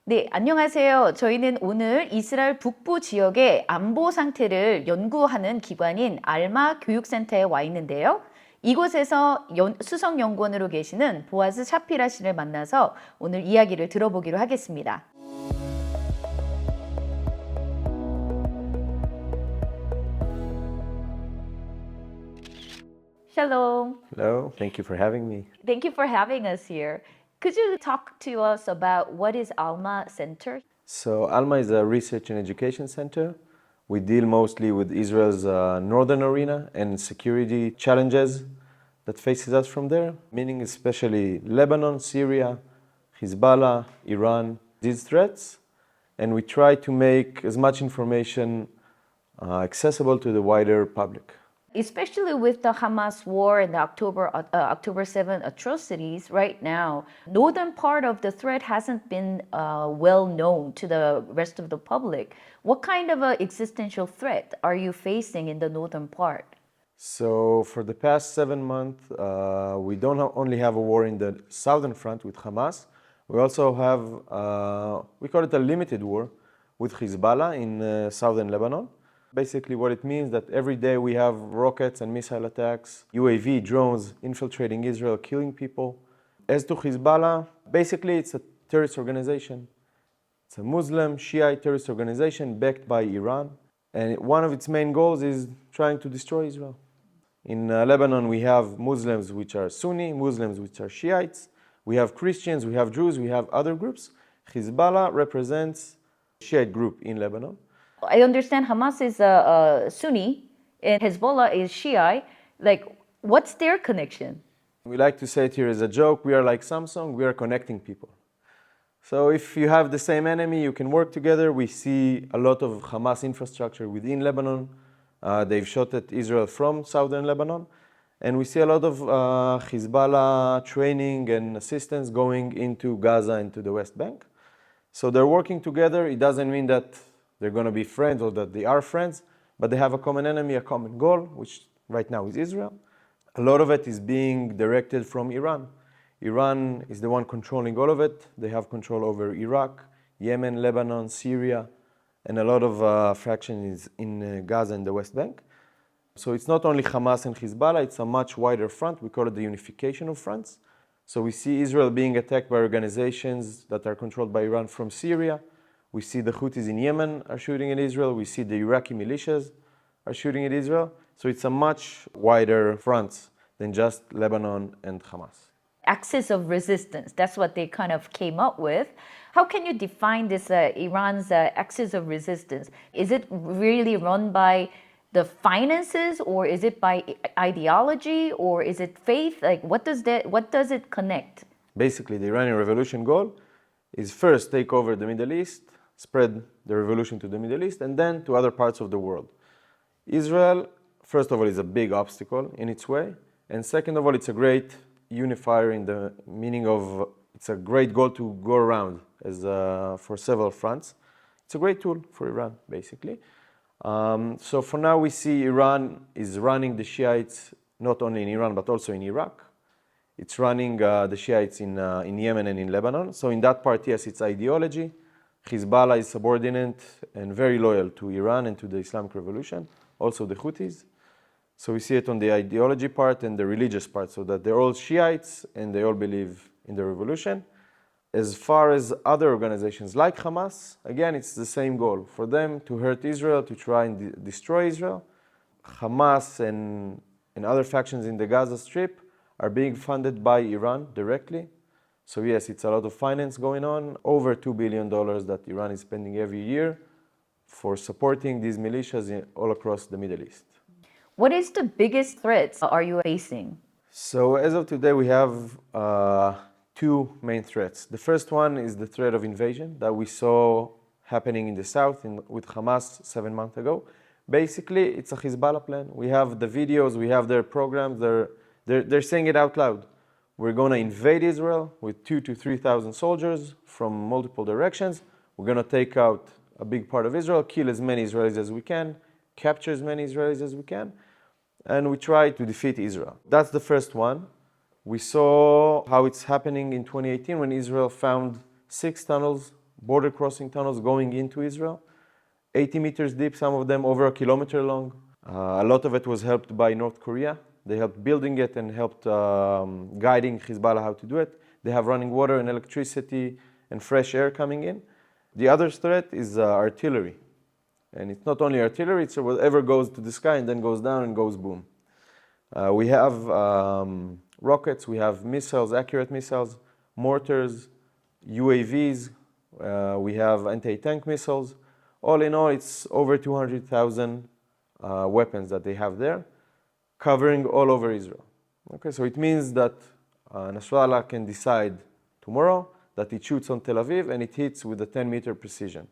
네, 안녕하세요. 저희는 오늘 이스라엘 북부 지역의 안보 상태를 연구하는 기관인 알마 교육센터에 와 있는데요. 이곳에서 수석 연구원으로 계시는 보아즈 샤피라 씨를 만나서 오늘 이야기를 들어보기로 하겠습니다. Shalom. Hello, thank you for having me. Thank you for having us here. Could you talk to us about what is Alma Center? So, Alma is a research and education center. We deal mostly with Israel's northern arena and security challenges that faces us from there, meaning especially Lebanon, Syria, Hezbollah, Iran, these threats. And we try to make as much information accessible to the wider public. Especially with the Hamas war and the October 7 atrocities right now, northern part of the threat hasn't been well known to the rest of the public. What kind of an existential threat are you facing in the northern part? So for the past 7 months, we don't only have a war in the southern front with Hamas, we also have, we call it a limited war with Hezbollah in southern Lebanon. Basically what it means that every day we have rockets and missile attacks, UAV, drones infiltrating Israel, killing people. As to Hezbollah, basically it's a terrorist organization. It's a Muslim Shiite terrorist organization backed by Iran. And one of its main goals is trying to destroy Israel. In Lebanon we have Muslims which are Sunni, Muslims which are Shiites. We have Christians, we have Jews, we have other groups. Hezbollah represents a Shiite group in Lebanon. I understand Hamas is a Sunni and Hezbollah is Shiite. Like, what's their connection? We like to say it here as a joke, we are like Samsung, we are connecting people. So if you have the same enemy, you can work together. We see a lot of Hamas infrastructure within Lebanon. They've shot at Israel from southern Lebanon. And we see a lot of Hezbollah training and assistance going into Gaza and to the West Bank. So they're working together. It doesn't mean that they're going to be friends or that they are friends, but they have a common enemy, a common goal, which right now is Israel. A lot of it is being directed from Iran. Iran is the one controlling all of it. They have control over Iraq, Yemen, Lebanon, Syria, and a lot of fractions in Gaza and the West Bank. So it's not only Hamas and Hezbollah, it's a much wider front. We call it the unification of fronts. So we see Israel being attacked by organizations that are controlled by Iran from Syria. We see the Houthis in Yemen are shooting at Israel. We see the Iraqi militias are shooting at Israel. So it's a much wider front than just Lebanon and Hamas. Axis of resistance, that's what they kind of came up with. How can you define this Iran's axis of resistance? Is it really run by the finances, or is it by ideology, or is it faith? Like, what does it connect? Basically, the Iranian revolution goal is first take over the Middle East, spread the revolution to the Middle East, and then to other parts of the world. Israel, first of all, is a big obstacle in its way, and second of all, it's a great unifier in the meaning of it's a great goal to go around as for several fronts. It's a great tool for Iran, basically. So for now, we see Iran is running the Shiites not only in Iran but also in Iraq. It's running the Shiites in Yemen and in Lebanon. So in that part, yes, it's ideology. Hezbollah is subordinate and very loyal to Iran and to the Islamic Revolution, also the Houthis. So we see it on the ideology part and the religious part, so that they're all Shiites and they all believe in the revolution. As far as other organizations like Hamas, again, it's the same goal, for them to hurt Israel, to try and destroy Israel. Hamas and other factions in the Gaza Strip are being funded by Iran directly. So yes, it's a lot of finance going on, over $2 billion that Iran is spending every year for supporting these militias all across the Middle East. What is the biggest threats are you facing? So as of today, we have two main threats. The first one is the threat of invasion that we saw happening in the south with Hamas 7 months ago. Basically, it's a Hezbollah plan. We have the videos, we have their programs, they're saying it out loud. We're going to invade Israel with 2,000 to 3,000 soldiers from multiple directions. We're going to take out a big part of Israel, kill as many Israelis as we can, capture as many Israelis as we can, and we try to defeat Israel. That's the first one. We saw how it's happening in 2018 when Israel found 6 tunnels border crossing tunnels going into Israel, 80 meters deep, some of them over a kilometer long. A lot of it was helped by North Korea. They helped building it and helped guiding Hezbollah how to do it. They have running water and electricity and fresh air coming in. The other threat is artillery. And it's not only artillery, it's whatever goes to the sky and then goes down and goes boom. We have rockets, we have missiles, accurate missiles, mortars, UAVs, we have anti-tank missiles. All in all, it's over 200,000 weapons that they have there, covering all over Israel. Okay, so it means that Nasrallah can decide tomorrow that it shoots on Tel Aviv and it hits with a 10-meter precision.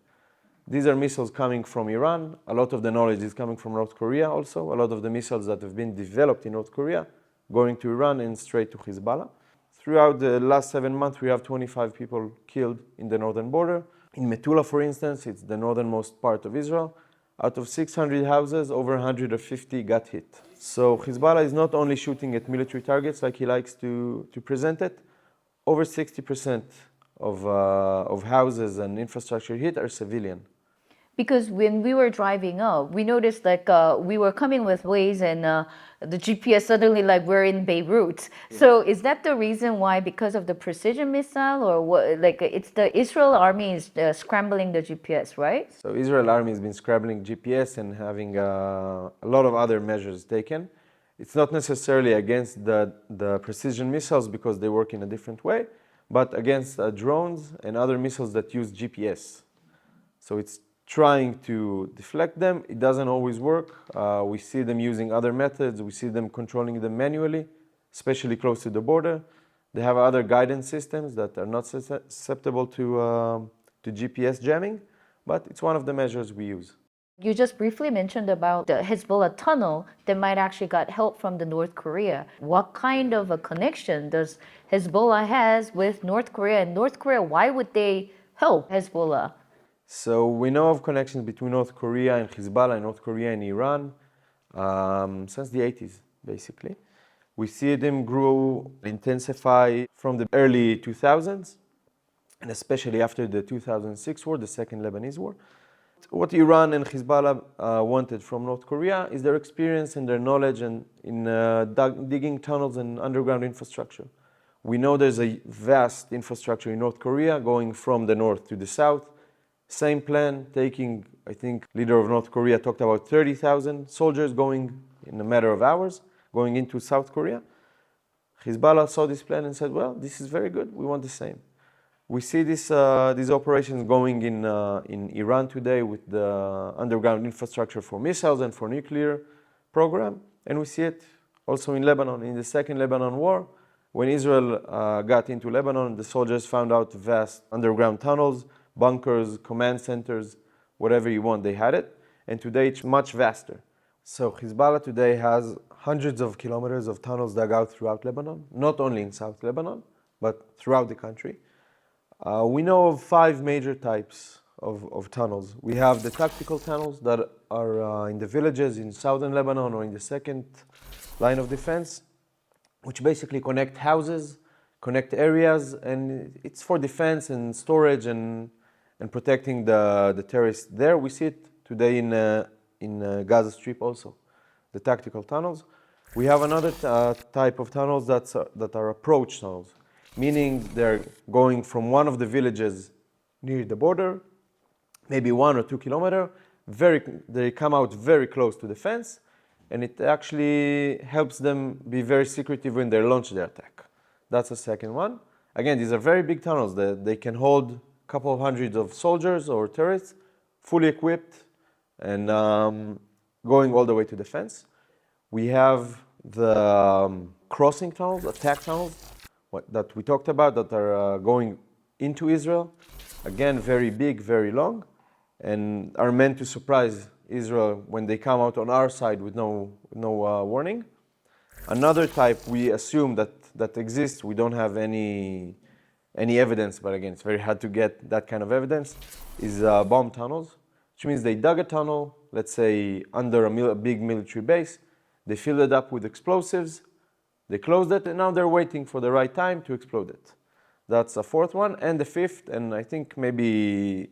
These are missiles coming from Iran. A lot of the knowledge is coming from North Korea also. A lot of the missiles that have been developed in North Korea going to Iran and straight to Hezbollah. Throughout the last 7 months, we have 25 people killed in the northern border. In Metula, for instance, it's the northernmost part of Israel. Out of 600 houses, over 150 got hit. So Hezbollah is not only shooting at military targets like he likes to present it. Over 60% of houses and infrastructure hit are civilian. Because when we were driving up, we noticed we were coming with Waze and the GPS suddenly we're in Beirut. Yeah. So is that the reason why, because of the precision missile, or what? It's the Israel army is scrambling the GPS, right? So Israel army has been scrambling GPS and having a lot of other measures taken. It's not necessarily against the precision missiles because they work in a different way, but against drones and other missiles that use GPS. So it's trying to deflect them. It doesn't always work. We see them using other methods. We see them controlling them manually, especially close to the border. They have other guidance systems that are not susceptible to GPS jamming, but it's one of the measures we use. You just briefly mentioned about the Hezbollah tunnel that might actually got help from the North Korea. What kind of a connection does Hezbollah has with North Korea? And North Korea, why would they help Hezbollah? So we know of connections between North Korea and Hezbollah, and North Korea and Iran since the 80s, basically. We see them grow, intensify from the early 2000s, and especially after the 2006 war, the Second Lebanese War. What Iran and Hezbollah wanted from North Korea is their experience and their knowledge in digging tunnels and underground infrastructure. We know there's a vast infrastructure in North Korea going from the north to the south. Same plan, taking, I think, leader of North Korea talked about 30,000 soldiers going in a matter of hours, going into South Korea. Hezbollah saw this plan and said, well, this is very good, we want the same. We see these operations going in Iran today with the underground infrastructure for missiles and for nuclear program. And we see it also in Lebanon. In the Second Lebanon War, when Israel got into Lebanon, the soldiers found out vast underground tunnels, bunkers, command centers, whatever you want, they had it. And today it's much vaster. So Hezbollah today has hundreds of kilometers of tunnels dug out throughout Lebanon, not only in South Lebanon, but throughout the country. We know of 5 major types of tunnels. We have the tactical tunnels that are in the villages in southern Lebanon or in the second line of defense, which basically connect houses, connect areas, and it's for defense and storage and protecting the terrorists there. We see it today in Gaza Strip also, the tactical tunnels. We have another type of tunnels that are approach tunnels, meaning they're going from one of the villages near the border, maybe 1 or 2 kilometers. They come out very close to the fence, and it actually helps them be very secretive when they launch their attack. That's the second one. Again, these are very big tunnels. They can hold a couple of hundreds of soldiers or terrorists, fully equipped, and going all the way to the fence. We have the crossing tunnels, attack tunnels, that we talked about, that are going into Israel. Again, very big, very long, and are meant to surprise Israel when they come out on our side with no warning. Another type we assume that exists, we don't have any evidence, but again, it's very hard to get that kind of evidence, is bomb tunnels, which means they dug a tunnel, let's say under a big military base, they filled it up with explosives, they closed it, and now they're waiting for the right time to explode it. That's a fourth one. And the fifth, and I think maybe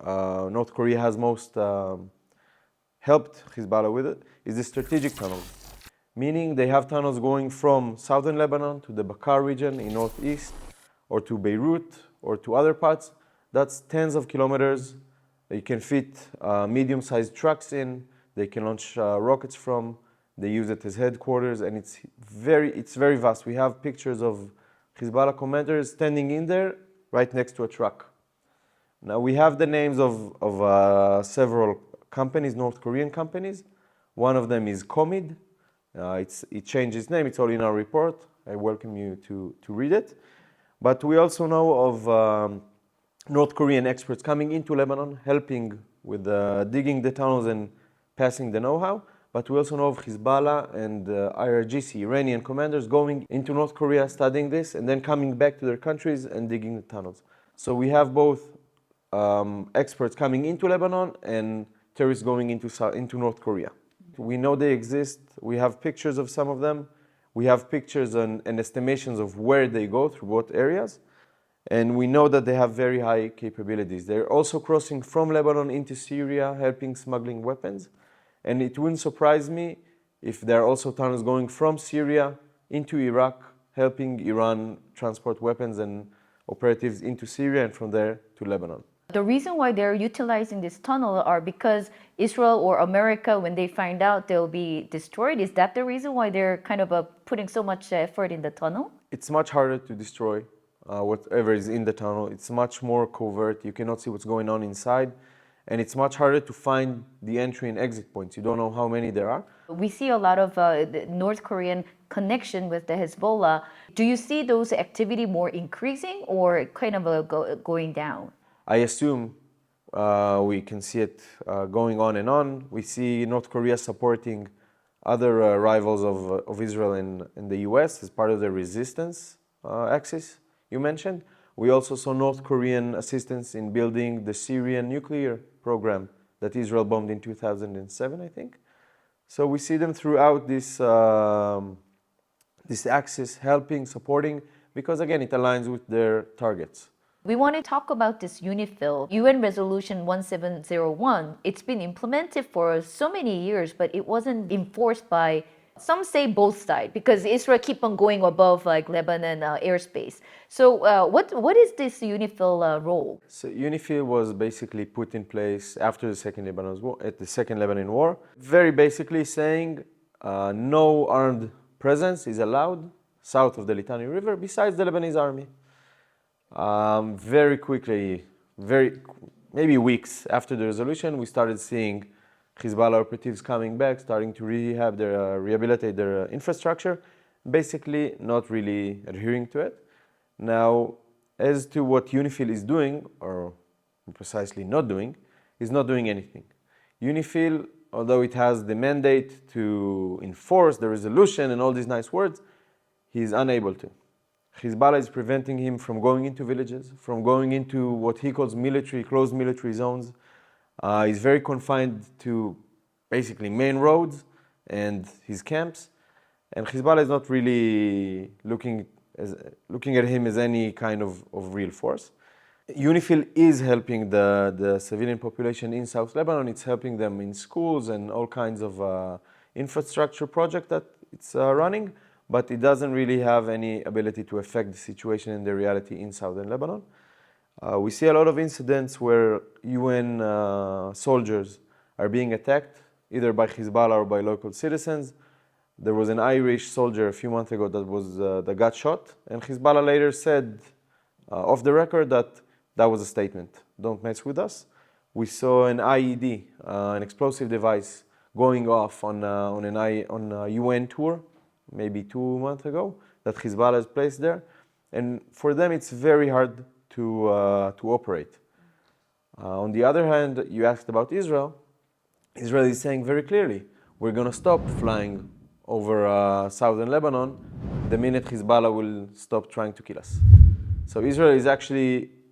North Korea has most helped Hezbollah with it, is the strategic tunnels. Meaning they have tunnels going from southern Lebanon to the Bekaa region in northeast, or to Beirut, or to other parts. That's tens of kilometers. You can fit medium-sized trucks in. They can launch rockets from. They use it as headquarters, and it's very vast. We have pictures of Hezbollah commanders standing in there, right next to a truck. Now we have the names of several companies, North Korean companies. One of them is Comid. It changed its name. It's all in our report. I welcome you to read it. But we also know of North Korean experts coming into Lebanon, helping with digging the tunnels and passing the know-how. But we also know of Hezbollah and IRGC, Iranian commanders, going into North Korea, studying this, and then coming back to their countries and digging the tunnels. So we have both experts coming into Lebanon and terrorists going into North Korea. We know they exist. We have pictures of some of them. We have pictures and estimations of where they go, through what areas. And we know that they have very high capabilities. They're also crossing from Lebanon into Syria, helping smuggling weapons. And it wouldn't surprise me if there are also tunnels going from Syria into Iraq, helping Iran transport weapons and operatives into Syria and from there to Lebanon. The reason why they're utilizing this tunnel are because Israel or America, when they find out they'll be destroyed, is that the reason why they're kind of putting so much effort in the tunnel? It's much harder to destroy whatever is in the tunnel. It's much more covert. You cannot see what's going on inside. And it's much harder to find the entry and exit points. You don't know how many there are. We see a lot of the North Korean connection with the Hezbollah. Do you see those activity more increasing or kind of going down? I assume we can see it going on and on. We see North Korea supporting other rivals of Israel in the US as part of the resistance axis you mentioned. We also saw North Korean assistance in building the Syrian nuclear program that Israel bombed in 2007, I think. So we see them throughout this axis, helping, supporting, because again, it aligns with their targets. We want to talk about this UNIFIL, UN Resolution 1701. It's been implemented for so many years, but it wasn't enforced by, some say both sides, because Israel keep on going above like Lebanon airspace. So what is this UNIFIL role? So UNIFIL was basically put in place after the Second Lebanon War, very basically saying no armed presence is allowed south of the Litani River besides the Lebanese army. Very quickly, maybe weeks after the resolution, we started seeing Hezbollah operatives coming back, starting to rehabilitate their infrastructure, basically not really adhering to it. Now, as to what UNIFIL is doing, or precisely not doing, is not doing anything. UNIFIL, although it has the mandate to enforce the resolution and all these nice words, he is unable to. Hezbollah is preventing him from going into villages, from going into what he calls closed military zones. He's very confined to basically main roads and his camps. And Hezbollah is not really looking at him as any kind of real force. UNIFIL is helping the civilian population in South Lebanon. It's helping them in schools and all kinds of infrastructure projects that it's running. But it doesn't really have any ability to affect the situation and the reality in southern Lebanon. We see a lot of incidents where UN soldiers are being attacked, either by Hezbollah or by local citizens. There was an Irish soldier a few months ago that got shot, and Hezbollah later said off the record that was a statement. Don't mess with us. We saw an IED, an explosive device, going off on a UN tour, maybe 2 months ago, that Hezbollah has placed there. And for them, it's very hard to operate. On the other hand, you asked about Israel. Israel is saying very clearly, we're going to stop flying over southern Lebanon the minute Hezbollah will stop trying to kill us. So Israel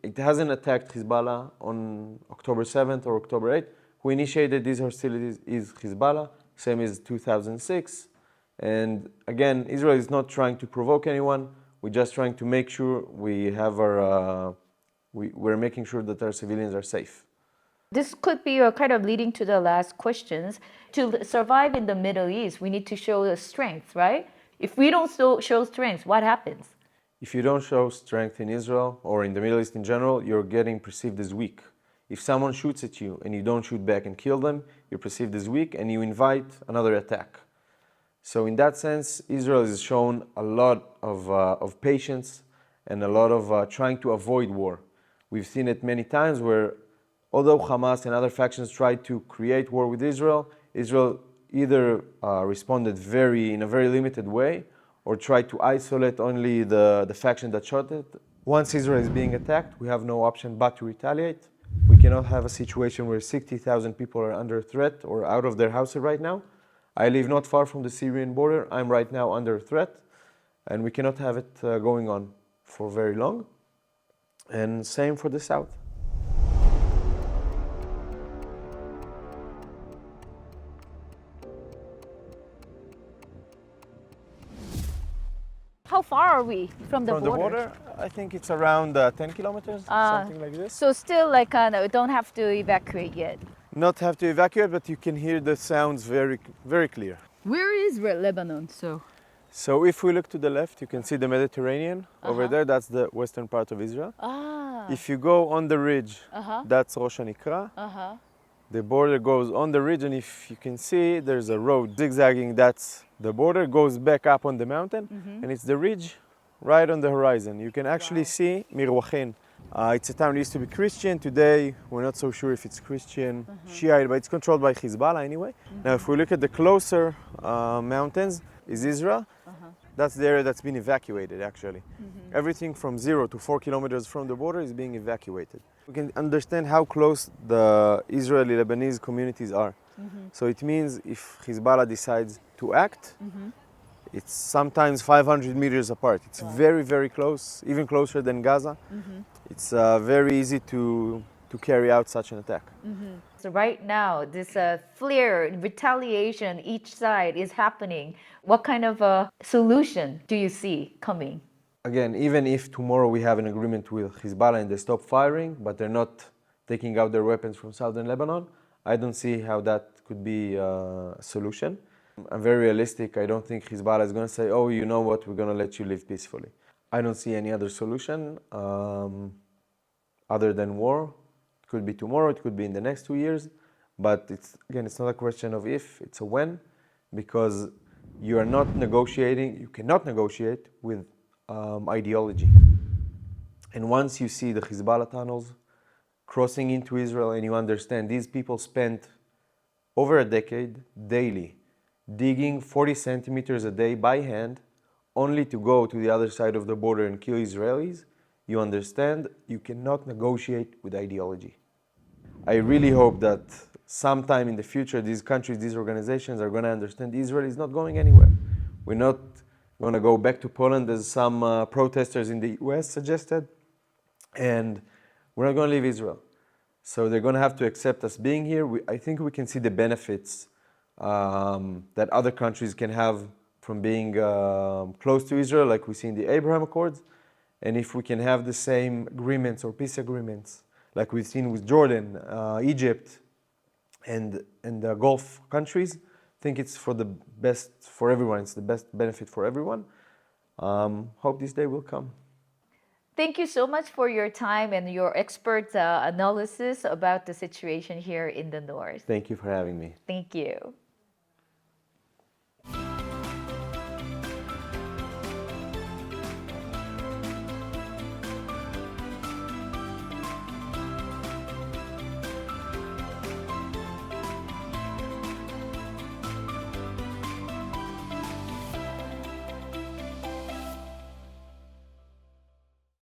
it hasn't attacked Hezbollah on October 7th or October 8th. Who initiated these hostilities is Hezbollah, same as 2006. And again, Israel is not trying to provoke anyone. We're just trying to make sure we have we're making sure that our civilians are safe. This could be kind of leading to the last questions. To survive in the Middle East, we need to show the strength, right? If we don't show strength, what happens? If you don't show strength in Israel or in the Middle East in general, you're getting perceived as weak. If someone shoots at you and you don't shoot back and kill them, you're perceived as weak and you invite another attack. So in that sense, Israel has shown a lot of patience and a lot of trying to avoid war. We've seen it many times where, although Hamas and other factions tried to create war with Israel, Israel either responded in a very limited way or tried to isolate only the faction that shot it. Once Israel is being attacked, we have no option but to retaliate. We cannot have a situation where 60,000 people are under threat or out of their houses right now. I live not far from the Syrian border. I'm right now under threat, and we cannot have it going on for very long. And same for the south. How far are we from the From border? the border, I think it's around 10 kilometers, something like this. So still like we don't have to evacuate yet. Not have to evacuate, but you can hear the sounds very, very clear. Where is Lebanon? So if we look to the left, you can see the Mediterranean. Over there, that's the western part of Israel. If you go on the ridge, that's Rosh Hanikra. The border goes on the ridge, and if you can see, there's a road zigzagging. That's the border, goes back up on the mountain, and it's the ridge right on the horizon. You can actually see Mirwachin. It's a town that used to be Christian. Today, we're not so sure if it's Christian, Shiite, but it's controlled by Hezbollah anyway. Now, if we look at the closer mountains, is Israel. That's the area that's been evacuated, actually. Everything from 0 to 4 kilometers from the border is being evacuated. We can understand how close the Israeli-Lebanese communities are. So it means if Hezbollah decides to act, it's sometimes 500 meters apart. It's very, very close, even closer than Gaza. It's very easy to carry out such an attack. So right now, this flare, retaliation, each side is happening. What kind of a solution do you see coming? Again, even if tomorrow we have an agreement with Hezbollah and they stop firing, but they're not taking out their weapons from southern Lebanon, I don't see how that could be a solution. I'm very realistic. I don't think Hezbollah is going to say, oh, you know what, we're going to let you live peacefully. I don't see any other solution other than war. It could be tomorrow, it could be in the next 2 years, but it's not a question of if, it's a when, because you cannot negotiate with ideology. And once you see the Hezbollah tunnels crossing into Israel and you understand these people spent over a decade daily digging 40 centimeters a day by hand only to go to the other side of the border and kill Israelis, you understand you cannot negotiate with ideology. I really hope that sometime in the future these countries, these organizations are going to understand Israel is not going anywhere. We're not going to go back to Poland as some protesters in the US suggested, and we're not going to leave Israel. So they're going to have to accept us being here. I think we can see the benefits that other countries can have from being close to Israel, like we see in the Abraham Accords. And if we can have the same agreements or peace agreements, like we've seen with Jordan, Egypt, and the Gulf countries, I think it's for the best for everyone. It's the best benefit for everyone. Hope this day will come. Thank you so much for your time and your expert analysis about the situation here in the north. Thank you for having me. Thank you.